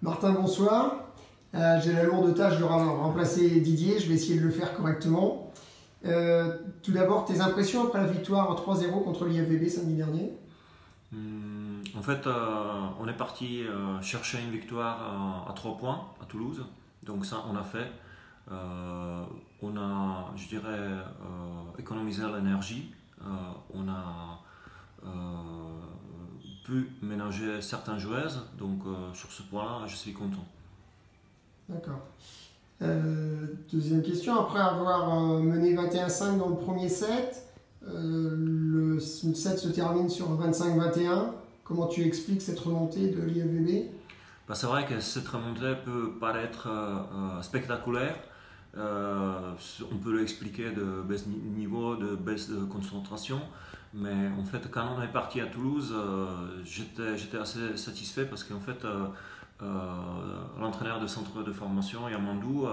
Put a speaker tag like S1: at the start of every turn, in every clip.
S1: Martin, bonsoir. J'ai la lourde tâche de remplacer Didier, je vais essayer de le faire correctement. Tout d'abord, tes impressions après la victoire 3-0 contre l'IFVB samedi dernier?
S2: En fait, on est parti chercher une victoire à 3 points à Toulouse. Donc ça, on a fait. On a, je dirais, économisé l'énergie. On a euh, pu ménager certaines joueuses. Donc sur ce point-là, je suis content.
S1: D'accord. Deuxième question, après avoir mené 21-5 dans le premier set, le set se termine sur 25-21. Comment tu expliques cette remontée de l'IFVB?
S2: Bah, c'est vrai que cette remontée peut paraître spectaculaire. On peut l'expliquer de baisse de niveau, de baisse de concentration. Mais en fait, quand on est parti à Toulouse, j'étais assez satisfait parce qu'en fait, l'entraîneur de centre de formation, Yamandou,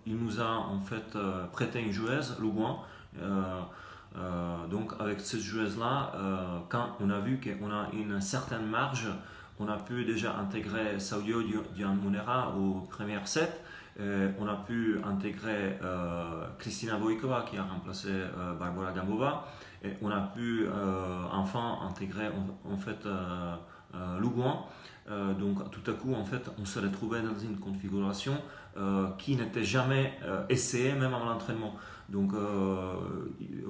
S2: il nous a en fait prêté une joueuse, Lougoin. Donc avec cette joueuse-là, quand on a vu qu'on a une certaine marge, on a pu déjà intégrer Saudio Dian-Munera au premier set. On a pu intégrer Kristina Vojkova qui a remplacé Barbara Gambova. Et on a pu enfin intégrer en fait Lougoin. Donc tout à coup en fait on se retrouvait dans une configuration qui n'était jamais essayée même avant l'entraînement. Donc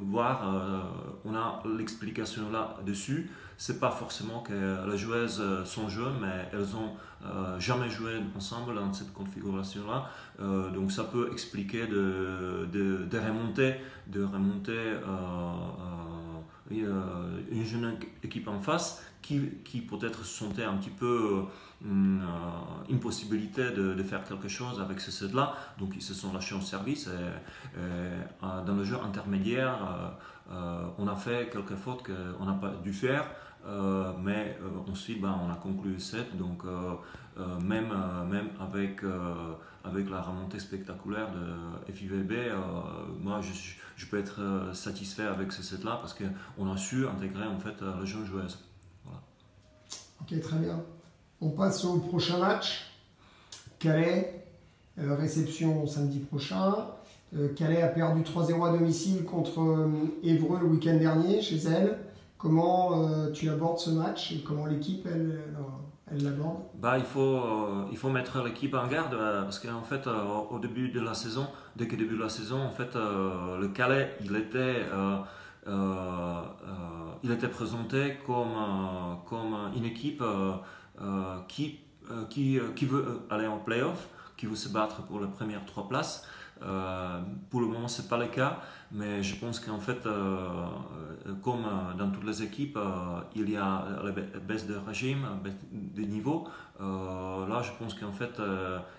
S2: on a l'explication là-dessus. C'est pas forcément que les joueuses sont jeunes, mais elles ont jamais joué ensemble dans cette configuration-là. Donc ça peut expliquer de remonter une jeune équipe en face qui peut-être se sentait un petit peu une possibilité de faire quelque chose avec ce set-là. Donc ils se sont lâchés en service et dans le jeu intermédiaire, on a fait quelques fautes qu'on n'a pas dû faire. Mais ensuite on a conclu le set, donc même avec la remontée spectaculaire de FIVB, moi je peux être satisfait avec ce set là parce qu'on a su intégrer en fait les jeunes joueuses. Voilà.
S1: Ok, très bien. On passe au prochain match. Calais, réception samedi prochain. Calais a perdu 3-0 à domicile contre Évreux le week-end dernier chez elle. Comment tu abordes ce match et comment l'équipe elle l'aborde?
S2: Il faut mettre l'équipe en garde parce qu'en fait au début de la saison, dès que début de la saison, en fait le Calais il était présenté comme une équipe qui veut aller en playoff, qui veut se battre pour les premières 3 places. Pour le moment, c'est pas le cas, mais je pense qu'en fait, comme dans toutes les équipes, il y a la baisse de régime, baisse de niveau. Là, je pense qu'en fait,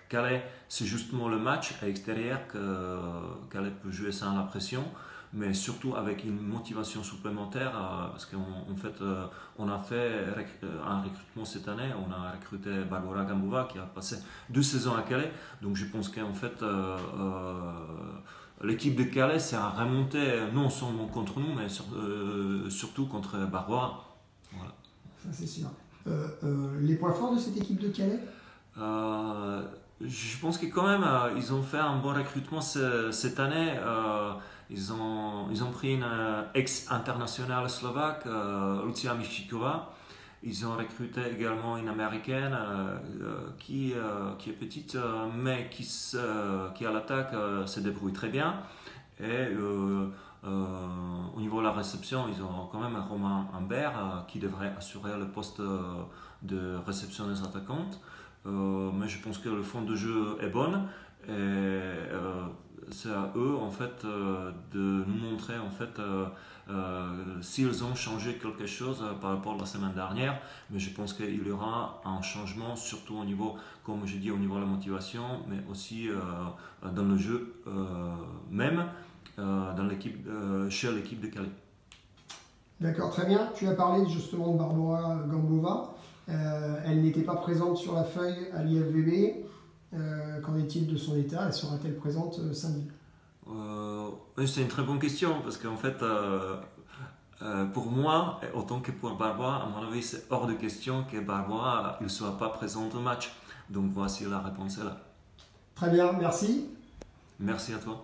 S2: Calais, c'est justement le match à l'extérieur que Calais peut jouer sans la pression, mais surtout avec une motivation supplémentaire, parce qu'en fait, on a fait un recrutement cette année, on a recruté Barbara Gambova qui a passé 2 saisons à Calais, donc je pense qu'en fait, l'équipe de Calais s'est remontée non seulement contre nous, mais surtout contre Barbara. Voilà.
S1: Ça, c'est sûr. Les points forts de cette équipe de Calais?
S2: Je pense que quand même, ils ont fait un bon recrutement cette année. Ils ont pris une ex-internationale slovaque, Lucia Michikova. Ils ont recruté également une américaine qui est petite, mais qui à l'attaque se débrouille très bien. Et au niveau de la réception, ils ont quand même un Romain Humbert qui devrait assurer le poste de réception des attaquantes. Mais je pense que le fond de jeu est bon et c'est à eux en fait de nous montrer en fait s'ils ont changé quelque chose par rapport à la semaine dernière. Mais je pense qu'il y aura un changement surtout au niveau, comme je dis, au niveau de la motivation, mais aussi dans le jeu même chez l'équipe de Calais.
S1: D'accord, très bien. Tu as parlé justement de Barbara Gambova. Elle n'était pas présente sur la feuille à l'IFVB. Qu'en est-il de son état? Elle sera-t-elle présente samedi?
S2: C'est une très bonne question parce qu'en fait, pour moi, autant que pour Barbara, à mon avis, c'est hors de question que Barbara ne soit pas présente au match. Donc voici la réponse est là.
S1: Très bien, merci.
S2: Merci à toi.